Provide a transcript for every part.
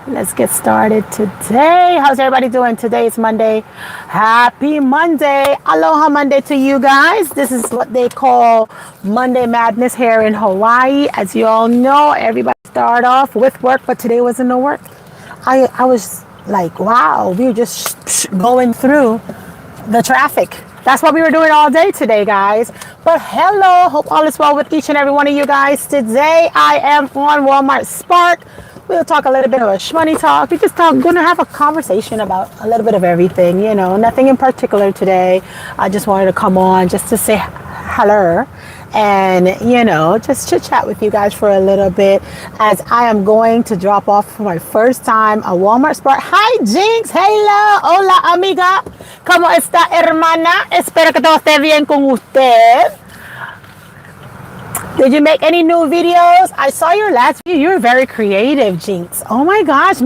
Let's get started today. How's everybody doing? Today is Monday. Happy Monday. Aloha Monday to you guys. This is what they call Monday Madness here in Hawaii. As you all know, everybody start off with work, but today wasn't no work. I was like, wow, we were just going through the traffic. That's what we were doing all day today, guys. But hello, hope all is well with each and every one of you guys. Today I am on Walmart Spark. We'll talk a little bit about Shmoney Talk. We're just going to have a conversation about a little bit of everything, nothing in particular today. I just wanted to come on just to say hello and, just chit chat with you guys for a little bit as I am going to drop off for my first time a Walmart Spark. Hi, Jinx. Hello. Hola, amiga. ¿Cómo está, hermana? Espero que todo esté bien con usted. Did you make any new videos? I saw your last video. You're very creative, Jinx. Oh my gosh.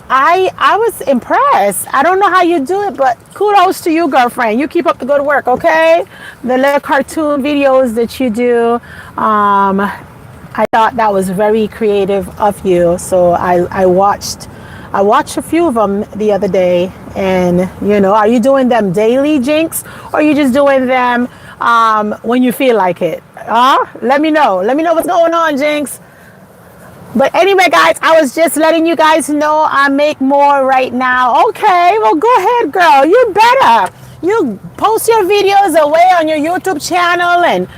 I was impressed. I don't know how you do it, but kudos to you, girlfriend. You keep up the good work, okay? The little cartoon videos that you do. I thought that was very creative of you. So I watched a few of them the other day, and are you doing them daily, Jinx, or are you just doing them when you feel like it? Let me know what's going on, Jinx. But anyway, guys, I was just letting you guys know I make more right now. Okay, well, go ahead, girl. You better. You post your videos away on your YouTube channel, and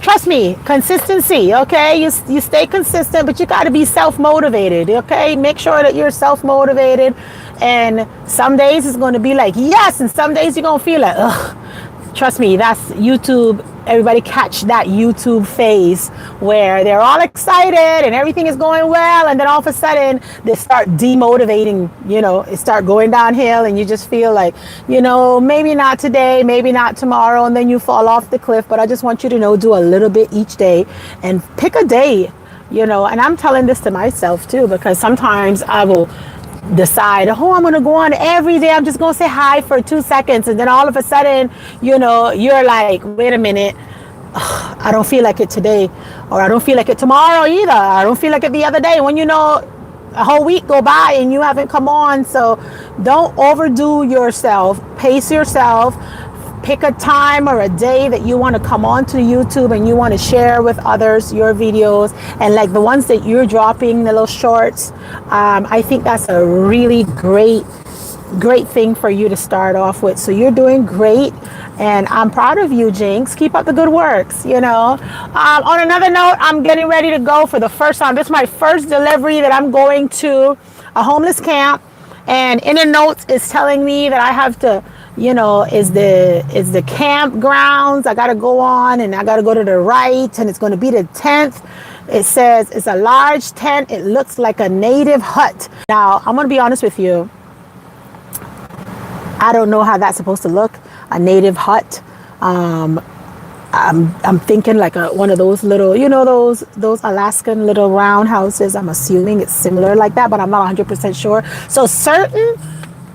trust me, consistency, okay? You stay consistent, but you got to be self-motivated, okay? Make sure that you're self-motivated, and some days it's going to be like, yes, and some days you're going to feel like, ugh. Trust me, that's YouTube. Everybody catch that YouTube phase where they're all excited and everything is going well, and then all of a sudden they start demotivating, it start going downhill, and you just feel like, maybe not today, maybe not tomorrow, and then you fall off the cliff. But I just want you to know, do a little bit each day and pick a day, and I'm telling this to myself too, because sometimes I will decide, I'm going to go on every day. I'm just going to say hi for 2 seconds. And then all of a sudden, you're like, wait a minute. I don't feel like it today, or I don't feel like it tomorrow either. I don't feel like it the other day, when a whole week go by and you haven't come on. So don't overdo yourself. Pace yourself. Pick a time or a day that you want to come on to YouTube and you want to share with others your videos, and like the ones that you're dropping, the little shorts. I think that's a really great thing for you to start off with. So you're doing great, and I'm proud of you, Jinx. Keep up the good works. On another note, I'm getting ready to go for the first time. This is my first delivery that I'm going to a homeless camp, and in the notes it's telling me that I have to, is the campgrounds I got to go on, and I got to go to the right, and it's going to be the 10th. It says it's a large tent. It looks like a native hut. Now, I'm going to be honest with you. I don't know how that's supposed to look, a native hut. I'm thinking like one of those little, those Alaskan little round houses. I'm assuming it's similar like that, but I'm not 100% sure. So certain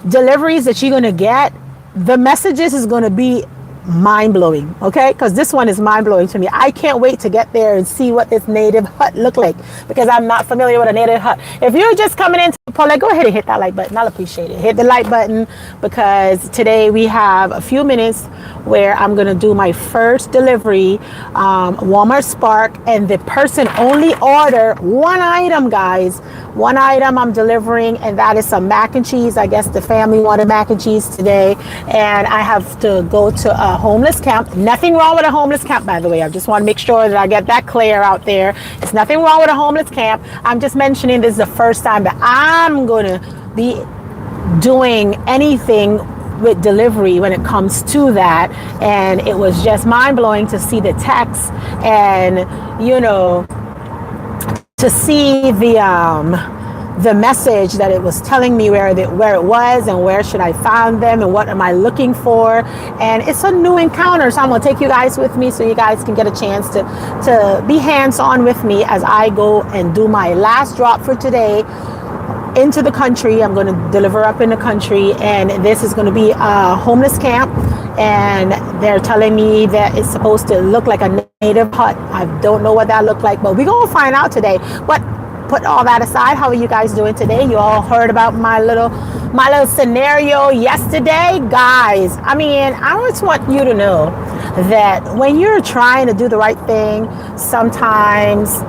deliveries that you're going to get, the messages is going to be mind-blowing, okay? Because this one is mind-blowing to me. I can't wait to get there and see what this native hut look like, because I'm not familiar with a native hut. If you're just coming into the poll, go ahead and hit that like button. I'll appreciate it. Hit the like button, because today we have a few minutes where I'm going to do my first delivery, Walmart Spark, and the person only order one item, guys. One item I'm delivering, and that is some mac and cheese. I guess the family wanted mac and cheese today, and I have to go to a homeless camp. Nothing wrong with a homeless camp, by the way. I just want to make sure that I get that clear out there. It's nothing wrong with a homeless camp. I'm just mentioning this is the first time that I'm going to be doing anything with delivery when it comes to that, and it was just mind-blowing to see the text, and to see the message that it was telling me where it was, and where should I find them, and what am I looking for. And it's a new encounter, so I'm going to take you guys with me so you guys can get a chance to be hands-on with me as I go and do my last drop for today into the country. I'm going to deliver up in the country, and this is going to be a homeless camp, and they're telling me that it's supposed to look like a native hut. I don't know what that looked like, but we're going to find out today. But put all that aside, how are you guys doing today? You all heard about my little scenario yesterday, guys. I mean, I just want you to know that when you're trying to do the right thing, sometimes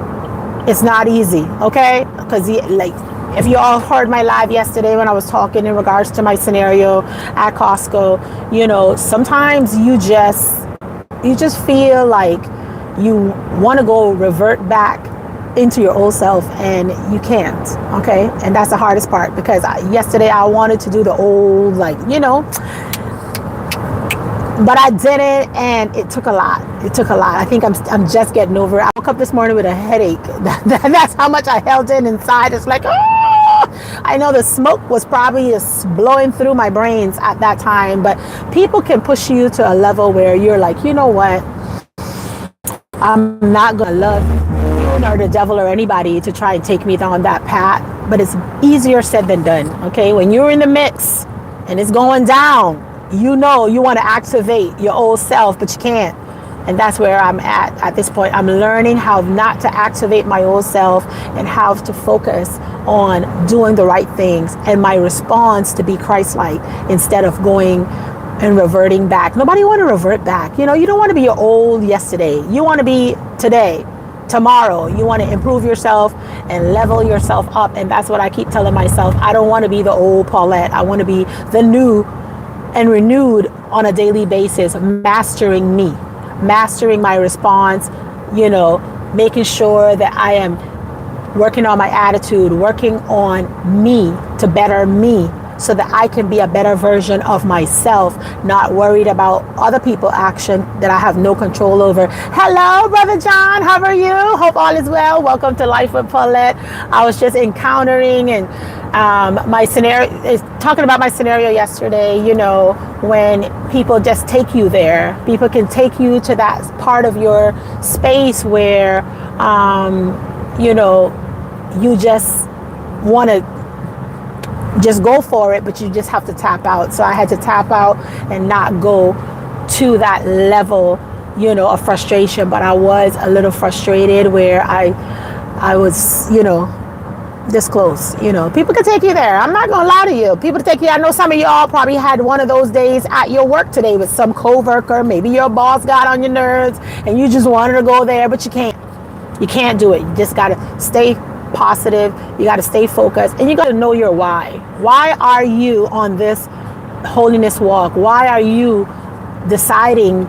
it's not easy, okay? Because like, if you all heard my live yesterday when I was talking in regards to my scenario at Costco, you know, sometimes you just feel like you want to go revert back into your old self, and you can't, okay? And that's the hardest part, because yesterday I wanted to do the old, like, you know, but I didn't, and it took a lot. I think I'm just getting over it. I woke up this morning with a headache. That's how much I held in inside. It's like, oh! I know the smoke was probably just blowing through my brains at that time, but people can push you to a level where you're like, you know what? I'm not gonna love you or the devil or anybody to try and take me down that path, but it's easier said than done, okay? When you're in the mix and it's going down, you know you want to activate your old self, but you can't. And that's where I'm at this point. I'm learning how not to activate my old self and how to focus on doing the right things, and my response to be Christ-like instead of going and reverting back. Nobody want to revert back. You know, you don't want to be your old yesterday. You want to be today, tomorrow. You want to improve yourself and level yourself up. And that's what I keep telling myself. I don't want to be the old Paulette. I want to be the new and renewed on a daily basis, mastering me, mastering my response, you know, making sure that I am working on my attitude, working on me to better me, so that I can be a better version of myself, not worried about other people's action that I have no control over. Hello, Brother John. How are you? Hope all is well. Welcome to Life with Paulette. I was just encountering and my scenario is talking about my scenario yesterday. You know, when people just take you there, people can take you to that part of your space where, you know, you just want to just go for it, but you just have to tap out. So I had to tap out and not go to that level, you know, of frustration. But I was a little frustrated where I was, you know, this close. You know, people can take you there. I'm not gonna lie to you. People take you. I know some of y'all probably had one of those days at your work today with some coworker. Maybe your boss got on your nerves and you just wanted to go there, but you can't. You can't do it. You just gotta stay positive. You got to stay focused, and you got to know your why. Why are you on this holiness walk? Why are you deciding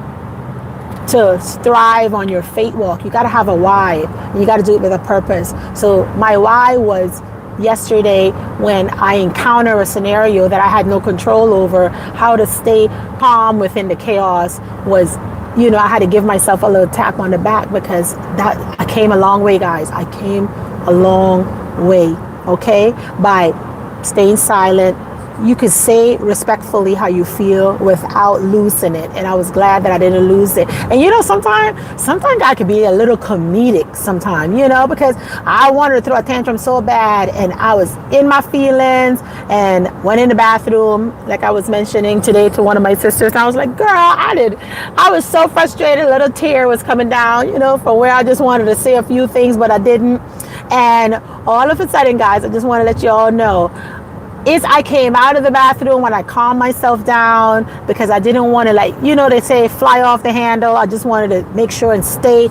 to thrive on your faith walk? You got to have a why. You got to do it with a purpose. So my why was yesterday, when I encounter a scenario that I had no control over, how to stay calm within the chaos was, you know, I had to give myself a little tap on the back, because that I came a long way, guys. I came a long way, okay? By staying silent. You could say respectfully how you feel without losing it. And I was glad that I didn't lose it. And you know, sometimes I could be a little comedic sometimes, you know, because I wanted to throw a tantrum so bad, and I was in my feelings and went in the bathroom, like I was mentioning today to one of my sisters. And I was like, girl, I was so frustrated. A little tear was coming down, you know, from where I just wanted to say a few things, but I didn't. And all of a sudden, guys, I just want to let you all know, I came out of the bathroom when I calmed myself down, because I didn't want to, like, you know, they say fly off the handle. I just wanted to make sure and stay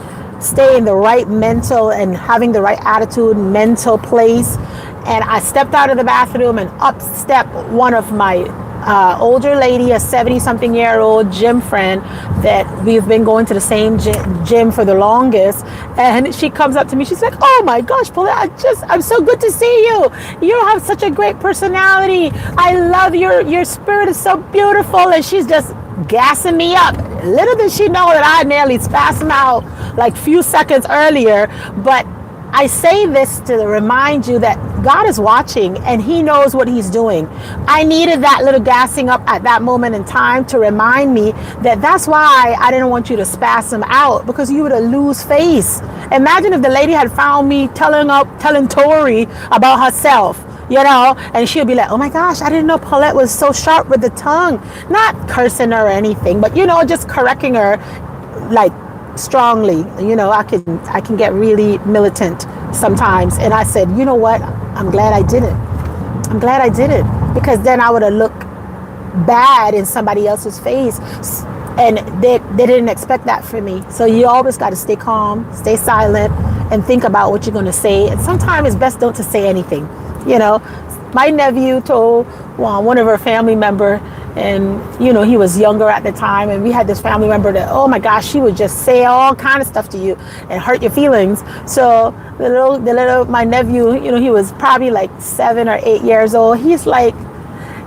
in the right mental and having the right attitude, mental place. And I stepped out of the bathroom, and up stepped one of my older lady, a 70-something-year-old gym friend that we've been going to the same gym for the longest. And she comes up to me. She's like, oh my gosh, Paulette, I'm so good to see you. You have such a great personality. I love your spirit is so beautiful. And she's just gassing me up. Little did she know that I nearly spasmed out like few seconds earlier. But I say this to remind you that God is watching, and he knows what he's doing. I needed that little gassing up at that moment in time to remind me that that's why I didn't want you to spasm out, because you would have lose face. Imagine if the lady had found me telling Tori about herself, you know, and she'll be like, oh my gosh, I didn't know Paulette was so sharp with the tongue. Not cursing her or anything, but, you know, just correcting her like strongly. You know, I can get really militant sometimes. And I said, you know what? I'm glad I didn't. I'm glad I didn't, because then I would have looked bad in somebody else's face, and they didn't expect that from me. So you always got to stay calm, stay silent, and think about what you're going to say. And sometimes it's best don't to say anything. You know, my nephew told one of her family member, and you know, he was younger at the time, and we had this family member that, oh my gosh, she would just say all kind of stuff to you and hurt your feelings. So the little my nephew, you know, he was probably like 7 or 8 years old. He's like,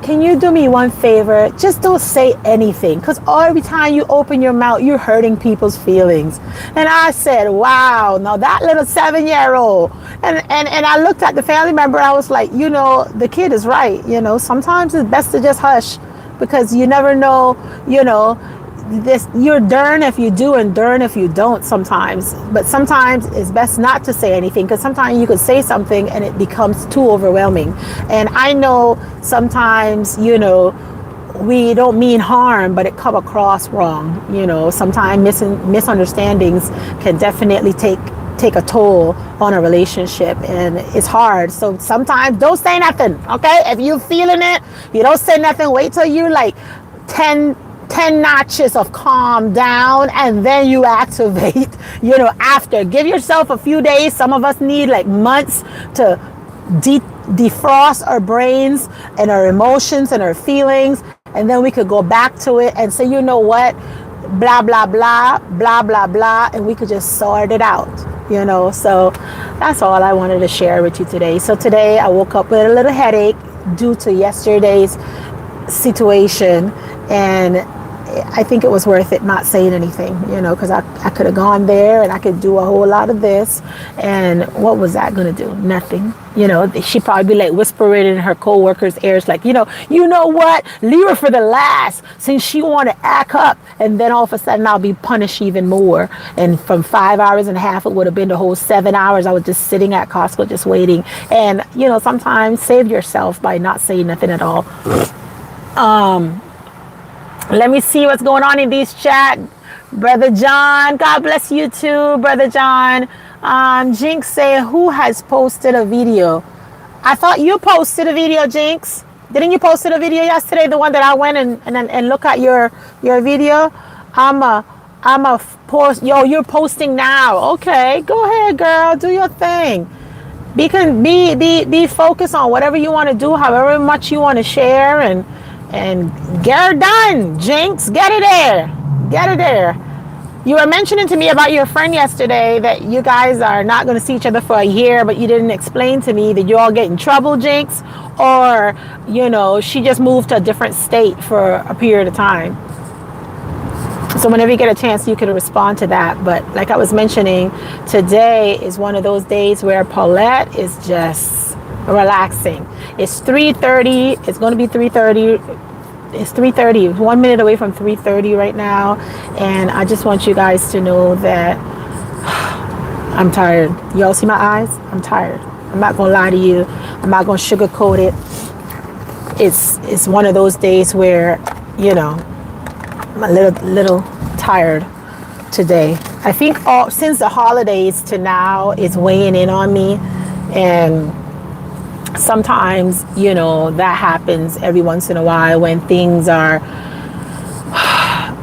can you do me one favor? Just don't say anything, because every time you open your mouth, you're hurting people's feelings. And I said, wow, now that little 7-year-old. And I looked at the family member, I was like, you know, the kid is right. You know, sometimes it's best to just hush, because you never know, you know, this, you're darn if you do and darn if you don't sometimes. But sometimes it's best not to say anything, because sometimes you could say something and it becomes too overwhelming. And I know sometimes, you know, we don't mean harm, but it come across wrong. You know, sometimes misunderstandings can definitely take a toll on a relationship, and it's hard. So sometimes don't say nothing, okay? If you're feeling it, you don't say nothing. Wait till you like 10 notches of calm down, and then you activate, you know, after. Give yourself a few days. Some of us need like months to defrost our brains and our emotions and our feelings, and then we could go back to it and say, you know what, blah blah blah blah blah blah, and we could just sort it out, you know. So that's all I wanted to share with you today. So today I woke up with a little headache due to yesterday's situation, and I think it was worth it not saying anything, you know, because I could have gone there and I could do a whole lot of this, and what was that going to do? Nothing. You know, she'd probably be like whispering in her co-workers' ears, like, you know what, leave her for the last, since she want to act up, and then all of a sudden I'll be punished even more. And from 5 hours and a half, it would have been the whole 7 hours I was just sitting at Costco just waiting. And you know, sometimes save yourself by not saying nothing at all. Let me see what's going on in these chat. Brother John, God bless you too, Brother John. Jinx say, who has posted a video? I thought you posted a video, Jinx. Didn't you post a video yesterday? The one that I went and look at your video. I'm a post. Yo, you're posting now. Okay, go ahead, girl. Do your thing. Be focused on whatever you want to do, however much you want to share, and get her done, Jinx. Get it there. You were mentioning to me about your friend yesterday that you guys are not going to see each other for a year, but you didn't explain to me that you all get in trouble, Jinx, or, you know, she just moved to a different state for a period of time. So whenever you get a chance, you can respond to that. But like I was mentioning, today is one of those days where Paulette is just relaxing. It's 3:30. It's going to be 3:30. It's 3:30. 1 minute away from 3:30 right now. And I just want you guys to know that I'm tired. Y'all see my eyes? I'm tired. I'm not going to lie to you. I'm not going to sugarcoat it. It's one of those days where, you know, I'm a little tired today. I think since the holidays to now, it's weighing in on me. And sometimes, you know, that happens every once in a while when things are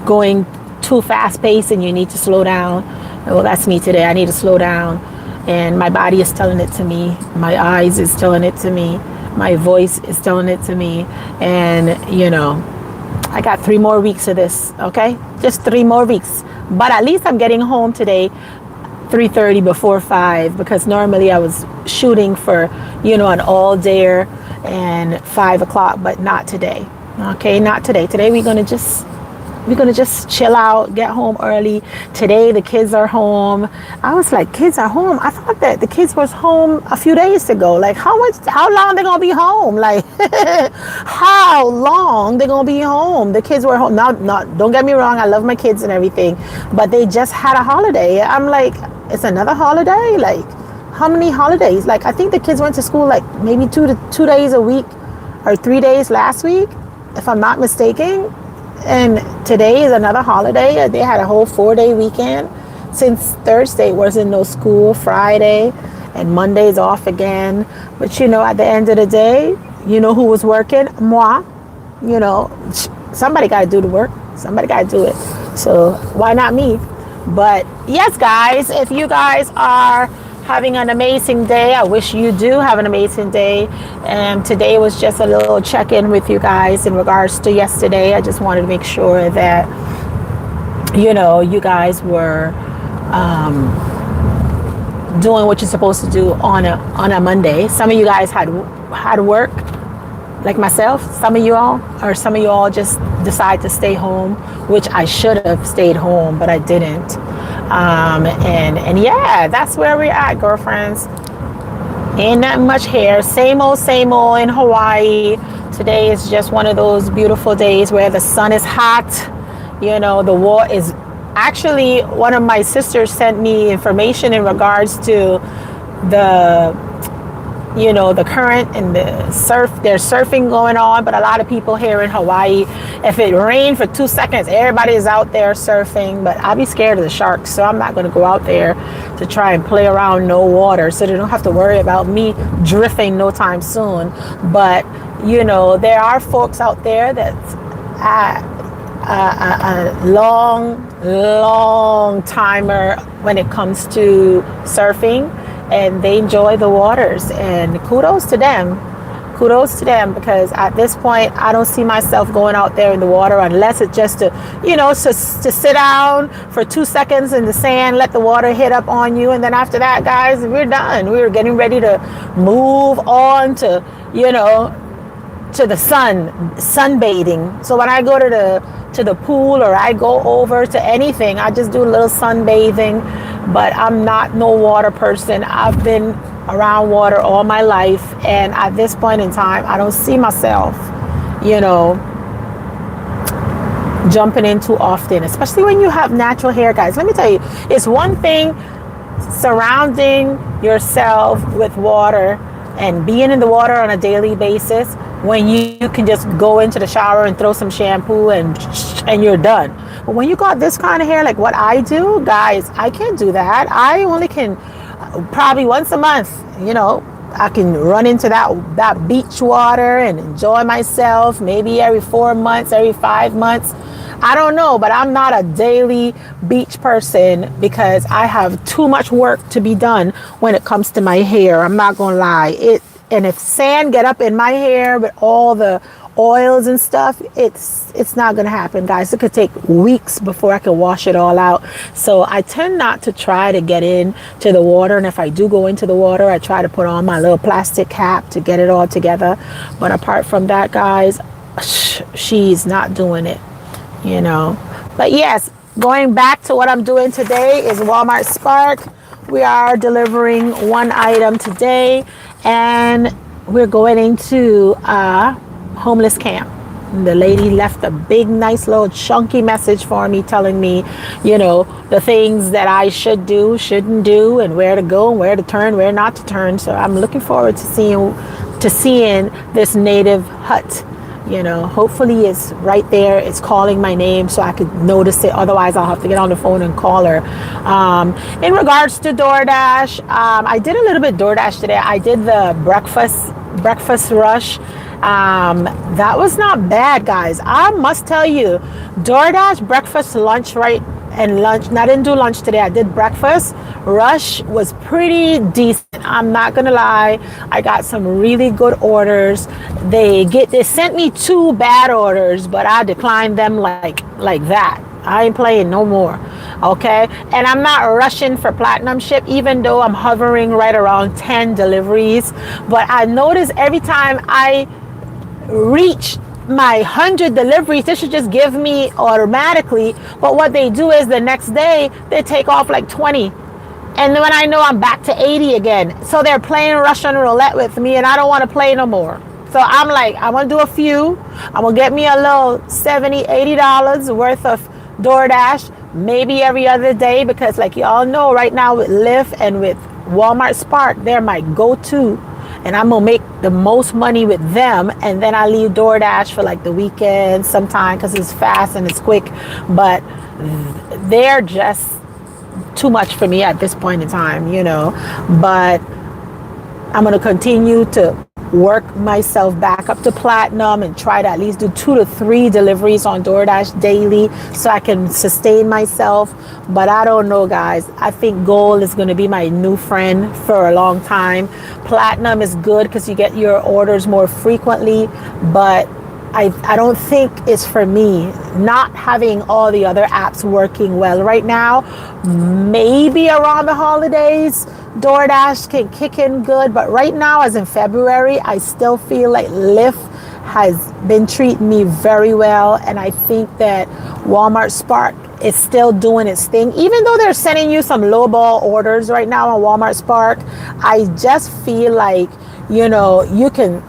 going too fast paced and you need to slow down. Well, that's me today. I need to slow down, and my body is telling it to me. My eyes is telling it to me. My voice is telling it to me. And, you know, I got 3 more weeks of this, okay? Just 3 more weeks. But at least I'm getting home today 3:30 before 5, because normally I was shooting for, you know, an all-dayer and 5 o'clock, but not today. Okay, not today. Today we're gonna just chill out, get home early. Today the kids are home. I was like, kids are home? I thought that the kids was home a few days ago. Like, how long they gonna be home? Like, how long they gonna be home? The kids were home. Not, don't get me wrong, I love my kids and everything, but they just had a holiday. I'm like, it's another holiday? Like, how many holidays? Like, I think the kids went to school like maybe 2 days a week or 3 days last week, if I'm not mistaken. And today is another holiday. They had a whole 4-day weekend. Since Thursday wasn't no school, Friday. and Monday's off again. But at the end of the day, who was working? Moi. Somebody got to do the work. Somebody got to do it. So why not me? But yes, guys, if you guys are having an amazing day, I wish you do have an amazing day. And today was just a little check-in with you guys in regards to yesterday. I just wanted to make sure that you guys were doing what you're supposed to do on a Monday. Some of you guys had work, like myself. Some of you all just decide to stay home, which I should have stayed home, but I didn't. And yeah, that's where we're at, girlfriends. Ain't that much here. Same old in Hawaii. Today is just one of those beautiful days where the sun is hot. The water is actually, one of my sisters sent me information in regards to the current and the surf. There's surfing going on, but a lot of people here in Hawaii, if it rained for 2 seconds, everybody is out there surfing. But I'll be scared of the sharks, so I'm not going to go out there to try and play around no water, so they don't have to worry about me drifting no time soon. But there are folks out there that's a long timer when it comes to surfing, and they enjoy the waters, and kudos to them, because at this point I don't see myself going out there in the water unless it's just to sit down for 2 seconds in the sand, let the water hit up on you, and then after that, guys, we're done. We're getting ready to move on to to the sunbathing. So when I go to the pool, or I go over to anything, I just do a little sunbathing. But I'm not no water person. I've been around water all my life, and at this point in time, I don't see myself jumping in too often, especially when you have natural hair, guys. Let me tell you, it's one thing surrounding yourself with water and being in the water on a daily basis, when you can just go into the shower and throw some shampoo and you're done. But when you got this kind of hair, like what I do, guys, I can't do that. I only can probably once a month, I can run into that beach water and enjoy myself, maybe every 4 months, every 5 months. I don't know, but I'm not a daily beach person because I have too much work to be done when it comes to my hair. I'm not gonna lie. And if sand get up in my hair with all the oils and stuff, it's not gonna happen, guys. It could take weeks before I can wash it all out. So I tend not to try to get into the water, and if I do go into the water, I try to put on my little plastic cap to get it all together. But apart from that, guys, she's not doing it. But yes, going back to what I'm doing today is Walmart Spark. We are delivering one item today, and we're going into a homeless camp. The lady left a big, nice little chunky message for me, telling me, the things that I should do, shouldn't do, and where to go, and where to turn, where not to turn. So I'm looking forward to seeing this native hut. Hopefully it's right there. It's calling my name so I could notice it. Otherwise, I'll have to get on the phone and call her. In regards to DoorDash, I did a little bit DoorDash today. I did the breakfast rush. That was not bad, guys. I must tell you, DoorDash breakfast, lunch, right? And lunch. I didn't do lunch today. I did breakfast. Rush was pretty decent. I'm not gonna lie. I got some really good orders. They sent me 2 bad orders, but I declined them like that. I ain't playing no more. Okay? And I'm not rushing for platinum ship, even though I'm hovering right around 10 deliveries. But I notice every time I reach my 100 deliveries, they should just give me automatically. But what they do is the next day they take off like 20, and then when I know, I'm back to 80 again. So they're playing Russian roulette with me, and I don't want to play no more. So I'm like, I'm gonna do a few. I'm gonna get me a little $70-$80 worth of DoorDash, maybe every other day, because like y'all know, right now with Lyft and with Walmart Spark, they're my go-to. And I'm gonna make the most money with them, and then I leave DoorDash for like the weekend sometime because it's fast and it's quick. But they're just too much for me at this point in time, But I'm going to continue to work myself back up to platinum and try to at least do 2 to 3 deliveries on DoorDash daily so I can sustain myself. But I don't know, guys. I think gold is going to be my new friend for a long time. Platinum is good because you get your orders more frequently, but I don't think it's for me. Not having all the other apps working well right now. Maybe around the holidays DoorDash can kick in good, but right now, as in February, I still feel like Lyft has been treating me very well, and I think that Walmart Spark is still doing its thing. Even though they're sending you some lowball orders right now on Walmart Spark, I just feel like, you can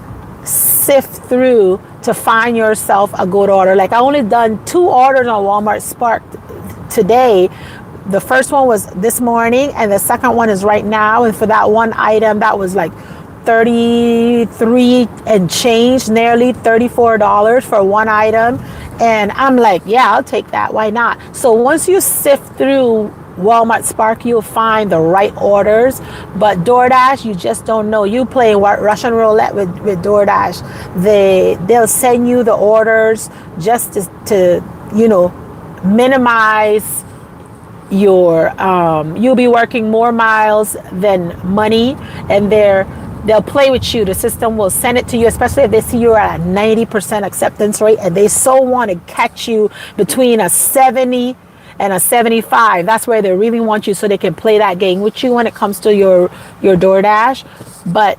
sift through to find yourself a good order. Like, I only done 2 orders on Walmart Spark today. The first one was this morning, and the second one is right now. And for that one item, that was like 33 and change, nearly $34 for one item. And I'm like, yeah, I'll take that. Why not? So once you sift through Walmart Spark, you'll find the right orders. But DoorDash, you just don't know. You play Russian roulette with DoorDash. They'll send you the orders just to minimize your you'll be working more miles than money, and they'll play with you. The system will send it to you, especially if they see you're at a 90% acceptance rate, and they so want to catch you between a 70 and a 75. That's where they really want you, so they can play that game with you when it comes to your DoorDash. But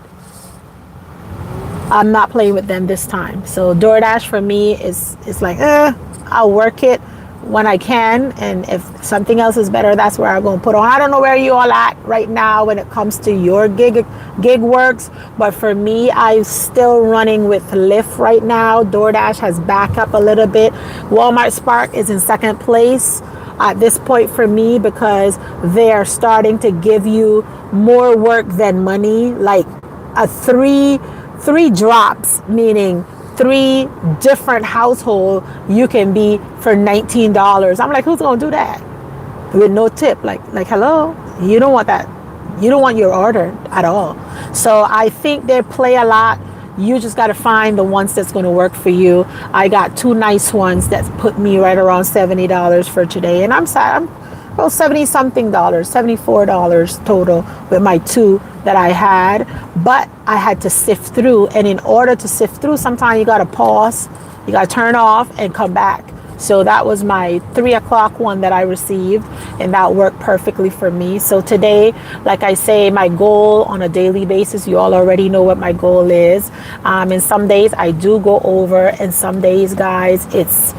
I'm not playing with them this time. So DoorDash for me is like, I'll work it when I can, and if something else is better, that's where I'm going to put on. I don't know where you all at right now when it comes to your gig works, but for me, I'm still running with Lyft right now. DoorDash has backed up a little bit. Walmart Spark is in second place at this point for me, because they're starting to give you more work than money, like a three drops, meaning 3 different household you can be for $19. I'm like, who's gonna do that with no tip? Like hello, you don't want that. You don't want your order at all. So I think they play a lot. You just got to find the ones that's going to work for you. I got 2 nice ones that put me right around $70 for today, and I'm 70 something dollars, $74 total with my 2 that I had. But I had to sift through, and in order to sift through, sometimes you got to pause, you got to turn off and come back. So that was my 3 o'clock one that I received, and that worked perfectly for me. So today, like I say, my goal on a daily basis, you all already know what my goal is. And some days I do go over, and some days, guys, it's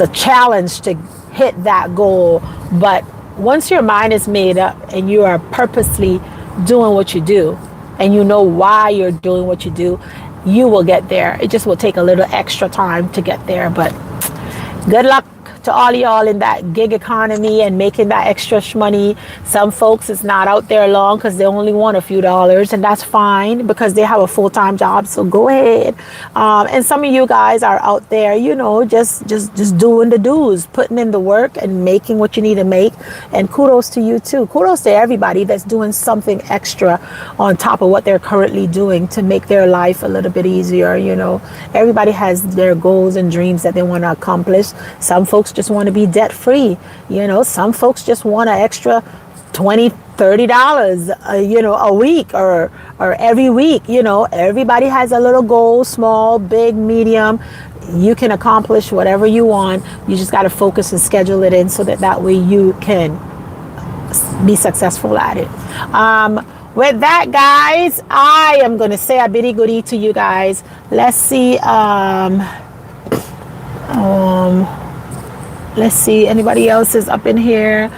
a challenge to hit that goal. But once your mind is made up and you are purposely doing what you do, and you know why you're doing what you do, you will get there. It just will take a little extra time to get there. But good luck to all y'all in that gig economy and making that extra money. Some folks is not out there long because they only want a few dollars, and that's fine because they have a full-time job. So go ahead. And some of you guys are out there, just doing the do's, putting in the work and making what you need to make. And kudos to you too. Kudos to everybody that's doing something extra on top of what they're currently doing to make their life a little bit easier. Everybody has their goals and dreams that they want to accomplish. Some folks just want to be debt free. Some folks just want an extra $20-$30 a week or every week. Everybody has a little goal, small, big, medium. You can accomplish whatever you want. You just got to focus and schedule it in so that way you can be successful at it. With that, guys, I am going to say a bitty goodie to you guys. Let's see. Let's see, anybody else is up in here.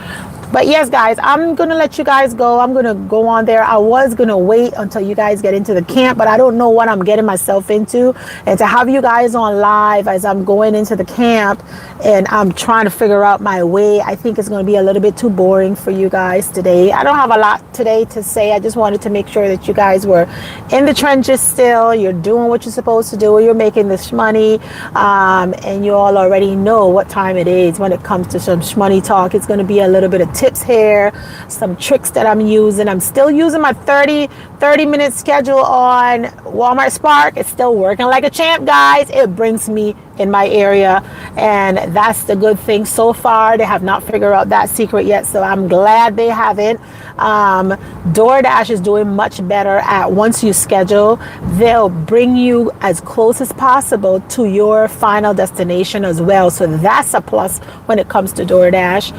But yes, guys, I'm going to let you guys go. I'm going to go on there. I was going to wait until you guys get into the camp, but I don't know what I'm getting myself into. And to have you guys on live as I'm going into the camp and I'm trying to figure out my way, I think it's going to be a little bit too boring for you guys today. I don't have a lot today to say. I just wanted to make sure that you guys were in the trenches still. You're doing what you're supposed to do. You're making this money. And you all already know what time it is when it comes to some Shmoney Talk. It's going to be a little bit of tips here, some tricks that I'm using. I'm still using my 30-minute schedule on Walmart Spark. It's still working like a champ, guys. It brings me in my area, and that's the good thing so far. They have not figured out that secret yet, so I'm glad they haven't. DoorDash is doing much better at, once you schedule, they'll bring you as close as possible to your final destination as well, so that's a plus when it comes to DoorDash.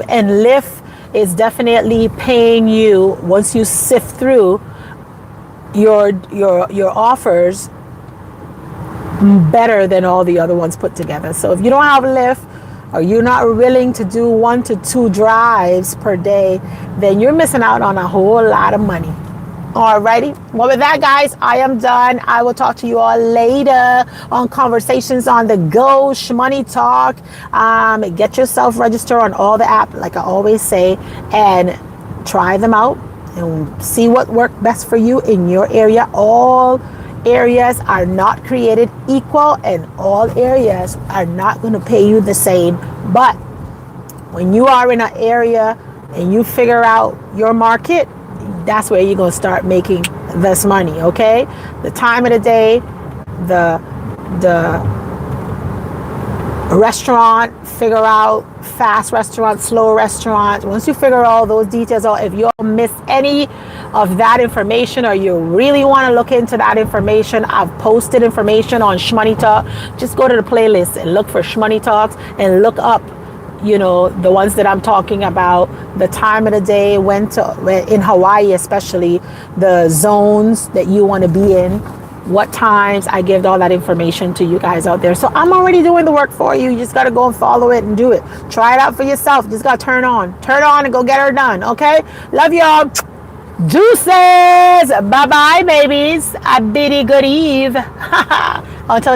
And Lyft is definitely paying you, once you sift through your offers, better than all the other ones put together. So if you don't have Lyft, or you're not willing to do 1 to 2 drives per day, then you're missing out on a whole lot of money. Alrighty. Well, with that, guys, I am done. I will talk to you all later on Conversations on the Go, Shmoney Talk. Get yourself registered on all the apps, like I always say, and try them out and see what works best for you in your area. All areas are not created equal, and all areas are not going to pay you the same. But when you are in an area and you figure out your market, that's where you're going to start making this money. Okay, the time of the day, the restaurant, figure out fast restaurant, slow restaurant. Once you figure all those details out, if you miss any of that information, or you really want to look into that information, I've posted information on Shmoney Talk. Just go to the playlist and look for Shmoney Talks and look up, the ones that I'm talking about, the time of the day, in Hawaii especially, the zones that you want to be in, what times. I give all that information to you guys out there. So I'm already doing the work for you. You just got to go and follow it and do it. Try it out for yourself. You just got to turn on and go get her done. Okay. Love y'all. Deuces. Bye-bye, babies. A bitty good eve. Until